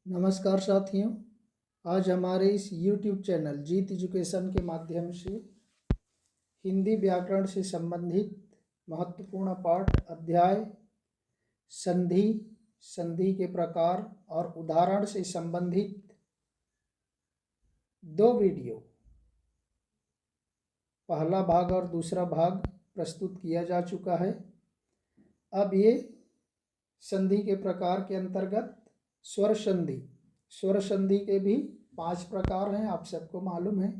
नमस्कार साथियों, आज हमारे इस YouTube चैनल जीत एजुकेशन के माध्यम से हिंदी व्याकरण से संबंधित महत्वपूर्ण पाठ अध्याय संधि, संधि के प्रकार और उदाहरण से संबंधित 2 वीडियो, पहला भाग और दूसरा भाग प्रस्तुत किया जा चुका है। अब ये संधि के प्रकार के अंतर्गत स्वर संधि, स्वर संधि के भी 5 प्रकार हैं, आप सबको मालूम है।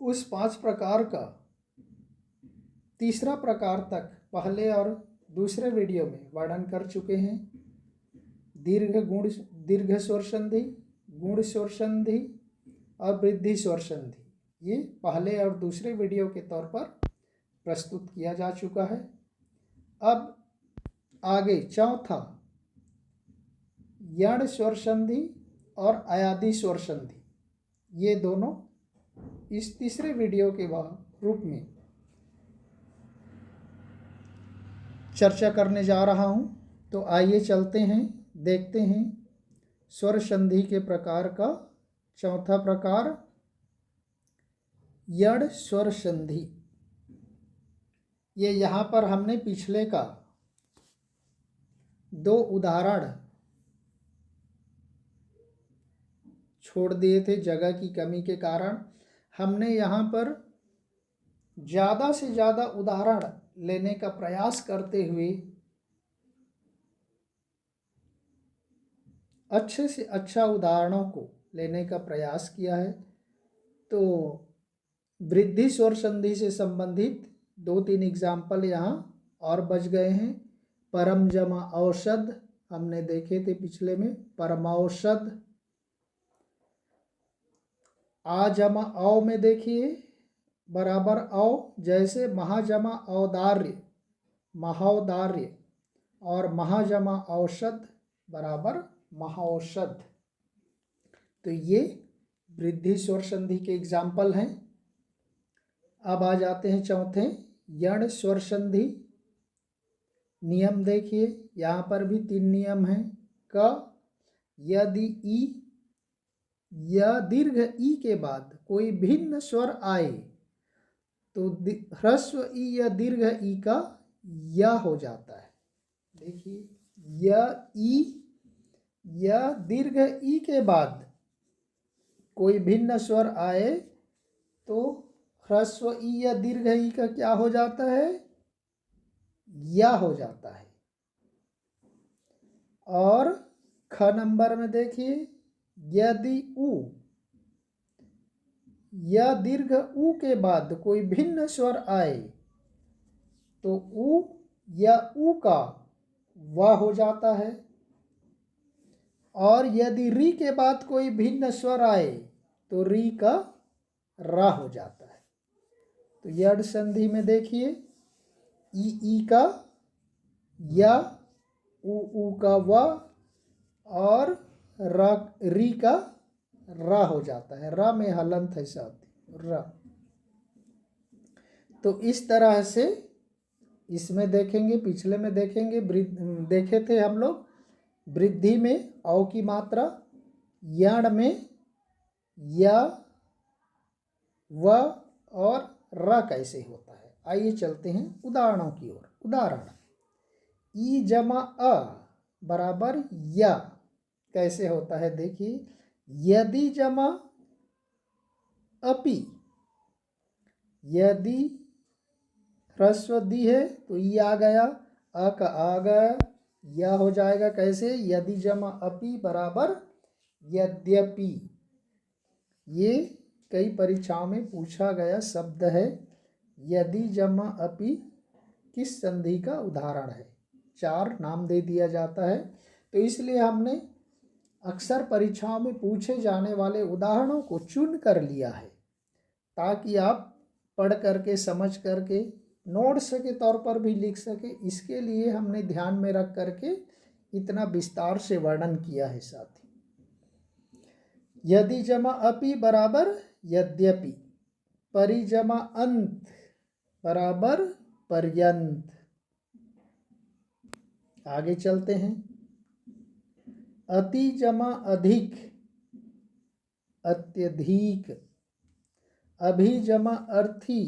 उस 5 प्रकार का तीसरा प्रकार तक पहले और दूसरे वीडियो में वर्णन कर चुके हैं। दीर्घ स्वर संधि, गुण स्वर संधि और वृद्धि स्वर संधि, ये पहले और दूसरे वीडियो के तौर पर प्रस्तुत किया जा चुका है। अब आगे चौथा यण स्वर संधि और अयादि स्वर संधि, ये दोनों इस तीसरे वीडियो के रूप में चर्चा करने जा रहा हूं। तो आइए चलते हैं, देखते हैं स्वर संधि के प्रकार का चौथा प्रकार यण स्वर संधि। ये यहाँ पर हमने पिछले का 2 उदाहरण छोड़ दिए थे, जगह की कमी के कारण। हमने यहाँ पर ज़्यादा से ज़्यादा उदाहरण लेने का प्रयास करते हुए अच्छे से अच्छा उदाहरणों को लेने का प्रयास किया है। तो वृद्धि स्वर संधि से संबंधित 2-3 एग्जाम्पल यहाँ और बच गए हैं। परम जमा औषध हमने देखे थे पिछले में, परमौषध। आ जमा औ में देखिए बराबर औ, जैसे महाजमा औदार्य, महोदार्य, और महाजमा औषध बराबर महौषध। तो ये वृद्धि स्वर संधि के एग्जाम्पल हैं। अब आ जाते हैं चौथे यण स्वर संधि। नियम देखिए, यहाँ पर भी 3 नियम हैं। क, यदि ई, या दीर्घ ई के बाद कोई भिन्न स्वर आए तो ह्रस्व ई या दीर्घ ई का या हो जाता है। देखिए, या ई या दीर्घ ई के बाद कोई भिन्न स्वर आए तो ह्रस्व ई या दीर्घ ई का क्या हो जाता है? या हो जाता है। और ख नंबर में देखिए, यदि उ या दीर्घ उ के बाद कोई भिन्न स्वर आए तो उ या उ का व हो जाता है। और यदि री के बाद कोई भिन्न स्वर आए तो री का रा हो जाता है। तो यण संधि में देखिए, ई का या, उ का व, और री का रा हो जाता है। रा में हलंत है साथ रा। तो इस तरह से इसमें देखेंगे, पिछले में देखेंगे, देखे थे हम लोग वृद्धि में औ की मात्रा, यण में या, व और रा कैसे होता है। आइए चलते हैं उदाहरणों की ओर। उदाहरण, ई जमा अ बराबर या कैसे होता है। देखिए, यदि जमा अपि, यदि ह्रस्व दी है तो ई आ गया, अ का आ गया, या हो जाएगा। कैसे? यदि जमा अपि बराबर यद्यपि। ये कई परीक्षाओं में पूछा गया शब्द है। यदि जमा अपि किस संधि का उदाहरण है? 4 नाम दे दिया जाता है। तो इसलिए हमने अक्सर परीक्षाओं में पूछे जाने वाले उदाहरणों को चुन कर लिया है, ताकि आप पढ़ करके, समझ करके, नोट्स के तौर पर भी लिख सके। इसके लिए हमने ध्यान में रख करके इतना विस्तार से वर्णन किया है साथी। यदि जमा अपि बराबर यद्यपि, परि जमा अंत बराबर पर्यंत। आगे चलते हैं। अति जमा अधिक, अत्यधिक। अभी जमा अर्थी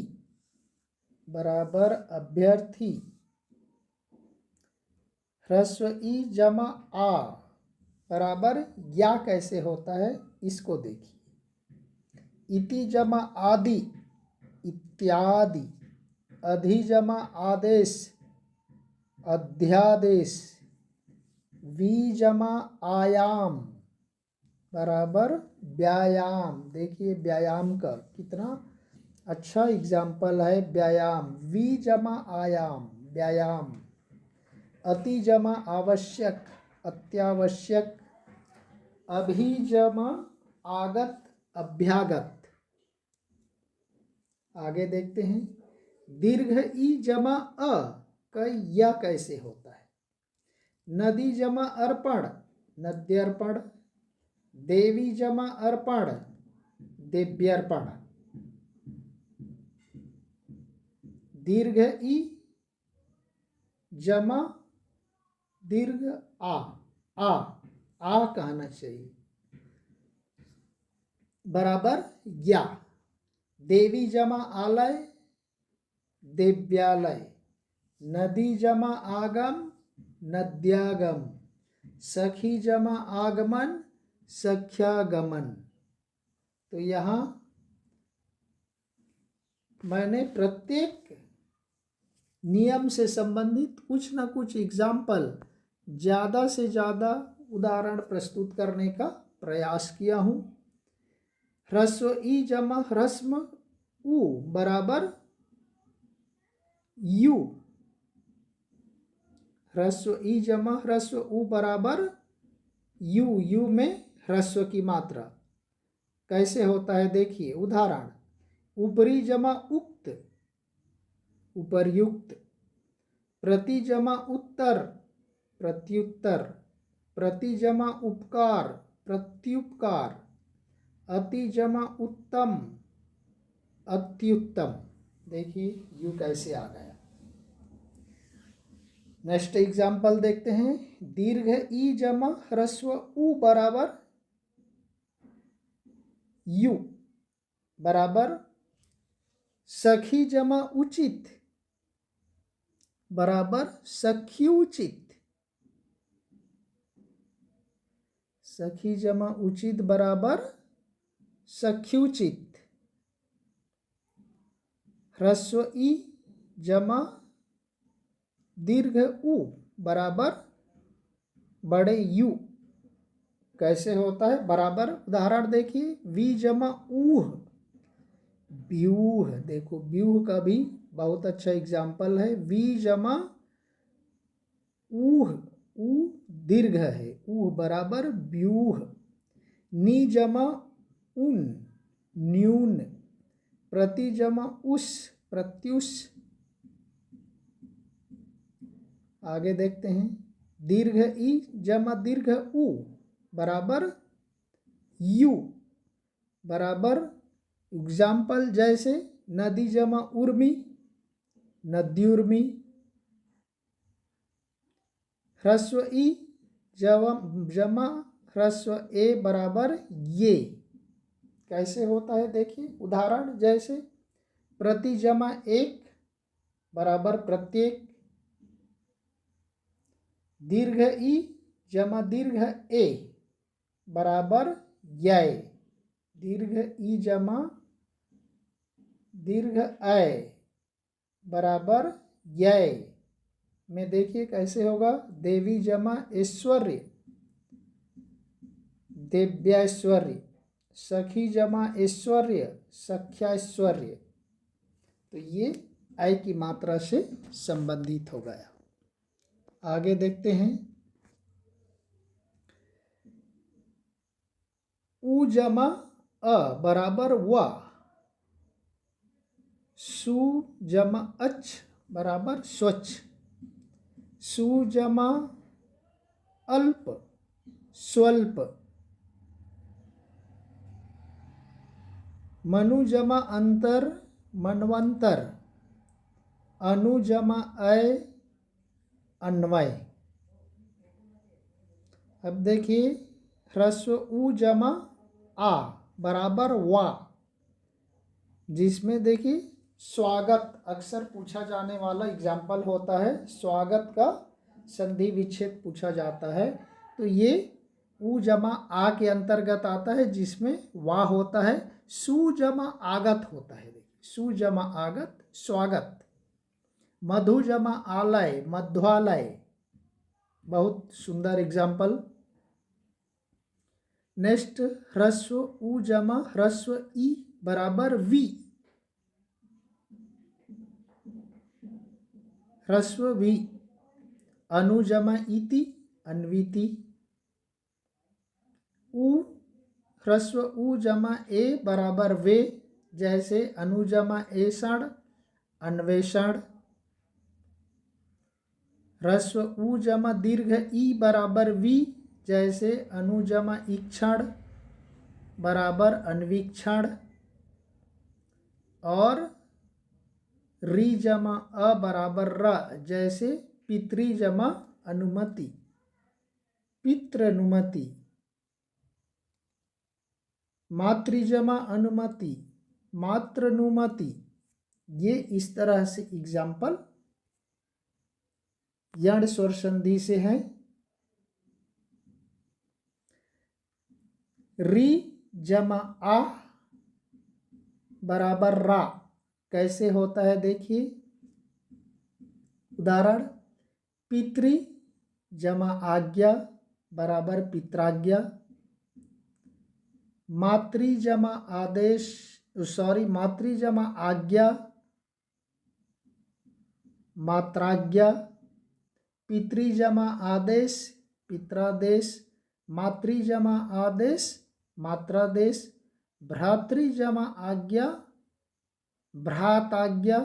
बराबर अभ्यर्थी। ह्रस्व ई जमा आ बराबर या कैसे होता है इसको देखिए। इति जमा आदि, इत्यादि। अधि जमा आदेश, अध्यादेश। वी जमा आयाम बराबर व्यायाम। देखिए व्यायाम का कितना अच्छा एग्जाम्पल है व्यायाम। वी जमा आयाम, व्यायाम। अति जमा आवश्यक, अत्यावश्यक। अभी जमा आगत, अभ्यागत। आगे देखते हैं। दीर्घ ई जमा अ का या कैसे होता है। नदी जमा अर्पण, नद्यर्पण। देवी जमा अर्पण, देव्यर्पण। दीर्घ ई जमा दीर्घ आ, आ कहना चाहिए बराबर या। देवी जमा आलय, देव्यालय। नदी जमा आगम, नद्यागम। सखी जमा आगमन, सख्यागमन। तो यहाँ मैंने प्रत्येक नियम से संबंधित कुछ न कुछ एग्जाम्पल, ज़्यादा से ज़्यादा उदाहरण प्रस्तुत करने का प्रयास किया हूँ। ह्रस्व ई जमा ह्रस्व उ बराबर यू। ह्रस्व ई जमा ह्रस्व उ बराबर यू। यू में ह्रस्व की मात्रा कैसे होता है देखिए उदाहरण। ऊपरी जमा उक्त, उपर्युक्त। प्रति जमा उत्तर, प्रत्युत्तर। प्रति जमा उपकार, प्रत्युपकार। अति जमा उत्तम, अत्युत्तम। देखिए यू कैसे आ गया। नेक्स्ट एग्जाम्पल देखते हैं। दीर्घ ई जमा ह्रस्व उ बराबर यू बराबर सखी जमा उचित बराबर सख्युचित। सखी जमा उचित बराबर सख्युचित। ह्रस्व ई जमा दीर्घ उ बराबर बड़े यू कैसे होता है बराबर। उदाहरण देखिए। वी जमा ऊह, व्यूह। देखो व्यूह का भी बहुत अच्छा एग्जाम्पल है। वी जमा ऊह, ऊ दीर्घ है, ऊह बराबर व्यूह। नी जमा उन, न्यून। प्रति जमा उस, प्रत्युष। आगे देखते हैं। दीर्घ ई जमा दीर्घ उ बराबर यू बराबर एग्जाम्पल जैसे नदी जमा उर्मी, नद्युर्मी। ह्रस्व ई जमा ह्रस्व ए बराबर ये कैसे होता है देखिए उदाहरण जैसे। प्रति जमा एक बराबर प्रत्येक। दीर्घ ई जमा दीर्घ ए बराबर य। दीर्घ ई जमा दीर्घ ऐ बराबर य में देखिए कैसे होगा। देवी जमा ऐश्वर्य, देव्यैश्वर्य। सखी जमा ऐश्वर्य, सख्यैश्वर्य। तो ये ऐ की मात्रा से संबंधित हो गया। आगे देखते हैं। उ जमा अ बराबर व। सु जमा अच्छ बराबर स्वच्छ। सु जमा अल्प, स्वल्प। मनु जमा अंतर, मनवंतर। अनु जमा अय, अन्वय। अब देखिए ह्रस्व उ जमा आ बराबर वा, जिसमें देखिए स्वागत अक्सर पूछा जाने वाला एग्जाम्पल होता है, स्वागत का संधि विच्छेद पूछा जाता है। तो ये उ जमा आ के अंतर्गत आता है, जिसमें वा होता है। सु जमा आगत होता है, देखिए सु जमा आगत स्वागत। मधु जमा आलय मध्वालय, बहुत सुंदर एग्जाम्पल। नेक्स्ट ह्रस्व उ जमा ह्रस्व ई बराबर वी, ह्रस्व वी। अनु जमा इति अन्विति। उ ह्रस्व उ जमा ए बराबर वे, जैसे अनु जमा एषण अन्वेषण। ह्रस्व उ जमा दीर्घ ई बराबर वी, जैसे अनु जमा ईक्षण बराबर अन्वीक्षण। और री जमा अ बराबर र, जैसे पितृ जमा अनुमति पितृनुमति। मातृ जमा अनुमति मातृनुमति। ये इस तरह से एग्जाम्पल यण स्वर संधि से है। री जमा आ बराबर रा कैसे होता है देखिए, उदाहरण पितृ जमा आज्ञा बराबर पित्राज्ञा। मातृ जमा आदेश मातृ जमा आज्ञा मात्राज्ञा। पितृ जमा आदेश पित्रादेश। मातृ जमा आदेश मात्रादेश। भ्रातृ जमा आज्ञा भ्राताज्ञा।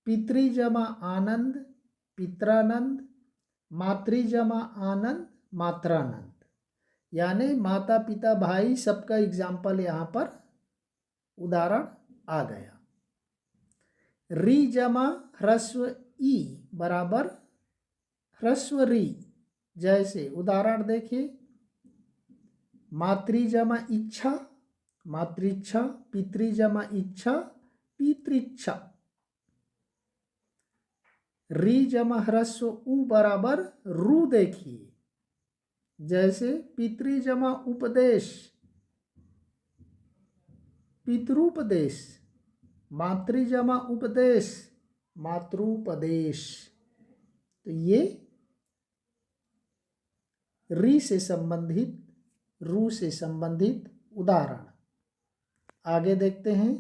पितृ जमा आनंद पित्रानंद। मातृ जमा आनंद मात्रानंद। यानी माता पिता भाई सबका एग्जाम्पल यहाँ पर उदाहरण आ गया। री जमा ह्रस्व ई बराबर ह्रस्व री, जैसे उदाहरण देखिए मातृ जमा इच्छा मातृच्छा। पितृ जमा इच्छा पितृच्छा। री जमा ह्रस्व उ बराबर रु, देखिए जैसे पितृ जमा उपदेश पितृपदेश। मातृ जमा उपदेश मातृपदेश। तो ये री से संबंधित रु से संबंधित उदाहरण। आगे देखते हैं।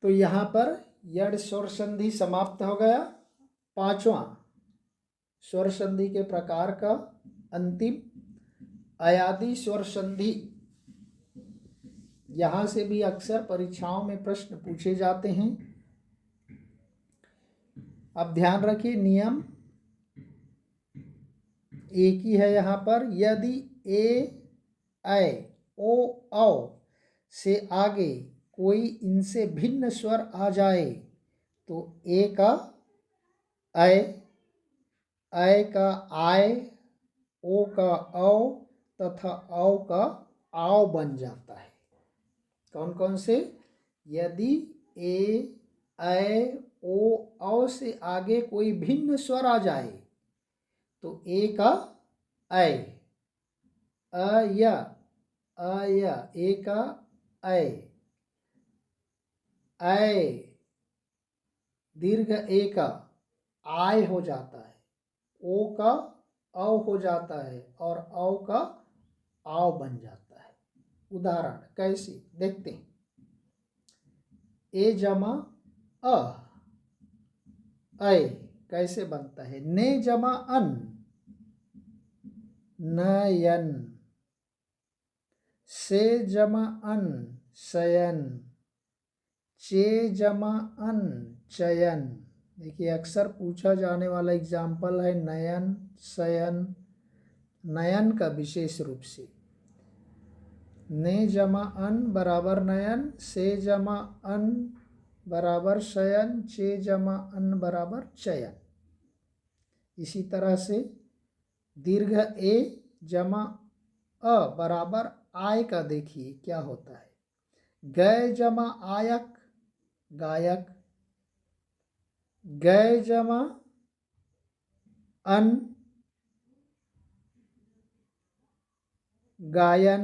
तो यहाँ पर यण स्वर संधि समाप्त हो गया। पांचवा स्वर संधि के प्रकार का अंतिम अयादि स्वर संधि। यहाँ से भी अक्सर परीक्षाओं में प्रश्न पूछे जाते हैं। अब ध्यान रखिए नियम एक ही है यहाँ पर। यदि ए ऐ ओ औ से आगे कोई इनसे भिन्न स्वर आ जाए तो ए का ऐ का आय, ओ का औ तथा औ का आओ बन जाता है। कौन कौन से? यदि ए ऐ ओ औ से आगे कोई भिन्न स्वर आ जाए तो ए का ऐ, अया ए का ऐ, दीर्घ ए का आय हो जाता है, ओ का औ हो जाता है और औ का आओ बन जाता है। उदाहरण कैसे देखते हैं। ए जमा अ ऐ कैसे बनता है? ने जमा अन नयन। से जमा अन शयन। चे जमा अन चयन। देखिए अक्सर पूछा जाने वाला एग्जाम्पल है नयन शयन। नयन का विशेष रूप से ने जमा अन बराबर नयन, से जमा अन बराबर शयन, चे जमा अन बराबर चयन। इसी तरह से दीर्घ ए जमा अ बराबर आय का देखिए क्या होता है। गय जमा आयक गायक, गय जमा अन गायन,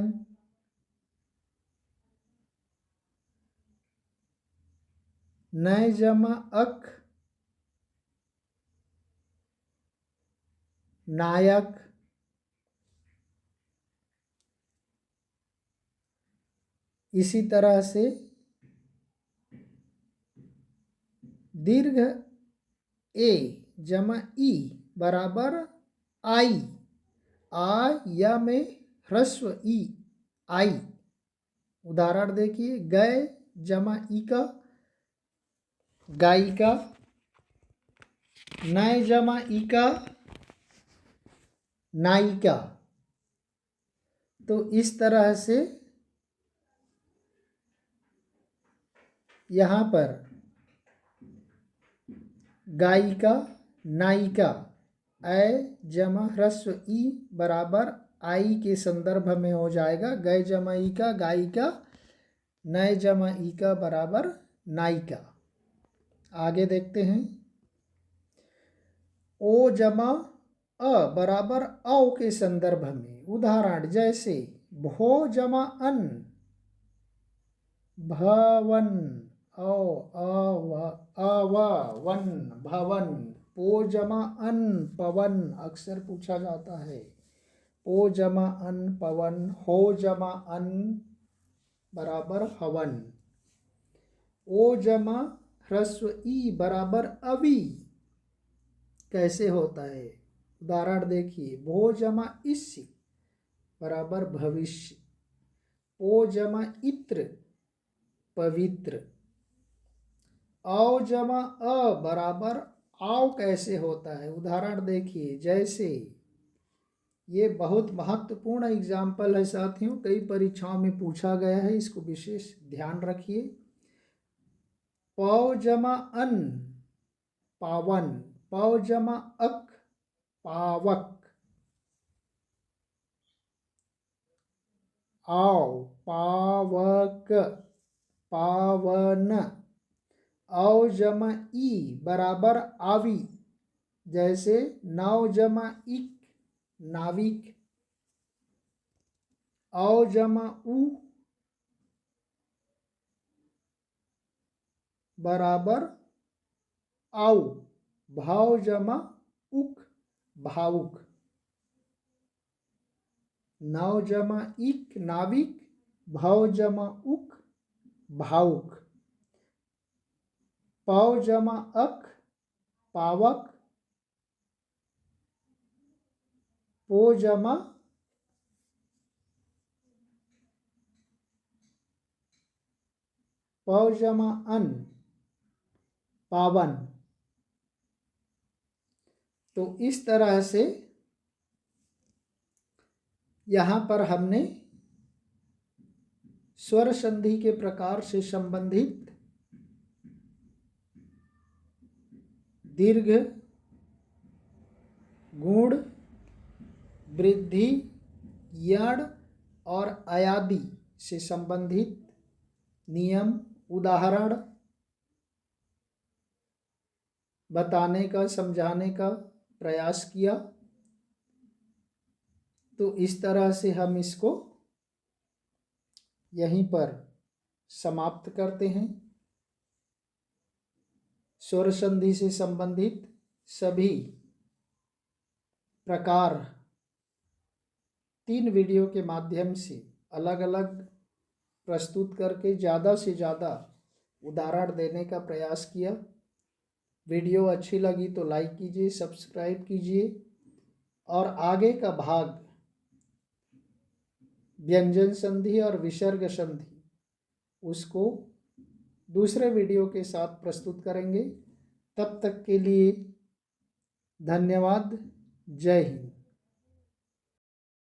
नय जमा अक नायक, इसी तरह से दीर्घ ए जमा ई बराबर आई, आ या में ह्रस्व ई आई। उदाहरण देखिए, गय जमा ई का गायिका, नय जमा ई का नायिका। तो इस तरह से यहाँ पर गायिका नायिका ऐ जमा ह्रस्व ई बराबर आई के संदर्भ में हो जाएगा। गय जमा ई का गायिका, नय जमा ई का बराबर नायिका। आगे देखते हैं, ओ जमा अ बराबर औ के संदर्भ में। उदाहरण जैसे भो जमा अन भवन, वन भवन। पो जमा अन पवन अक्सर पूछा जाता है। पो जमा अन पवन, हो जमा अन बराबर हवन। ओ जमा ह्रस्व ई बराबर अवि कैसे होता है। उदाहरण देखिए, भो जमा इस्य बराबर भविष्य, ओ जमा इत्र पवित्र। औ जमा अ बराबर आओ कैसे होता है। उदाहरण देखिए, जैसे ये बहुत महत्वपूर्ण एग्जाम्पल है साथियों, कई परीक्षाओं में पूछा गया है, इसको विशेष ध्यान रखिए। पौ जमा अन पावन, पौ जमा अक पावक। आओ पावक पावन। औ जमा ई बराबर आवी, जैसे नौ जमा इक नाविक। औ जमा उ बराबर आउ, भाव जमा उक भावुक। नौ जमा इक नाविक, भाव जमा उक भावुक। पौ जमा अक पावक, पो जमा पौ जमा अन पावन। तो इस तरह से यहाँ पर हमने स्वर संधि के प्रकार से संबंधित दीर्घ, गुण, वृद्धि, यण और अयादि से संबंधित नियम, उदाहरण बताने का, समझाने का प्रयास किया। तो इस तरह से हम इसको यहीं पर समाप्त करते हैं। स्वर संधि से संबंधित सभी प्रकार 3 वीडियो के माध्यम से अलग अलग प्रस्तुत करके ज़्यादा से ज़्यादा उदाहरण देने का प्रयास किया। वीडियो अच्छी लगी तो लाइक कीजिए, सब्सक्राइब कीजिए और आगे का भाग व्यंजन संधि और विसर्ग संधि उसको दूसरे वीडियो के साथ प्रस्तुत करेंगे। तब तक के लिए धन्यवाद। जय हिंद।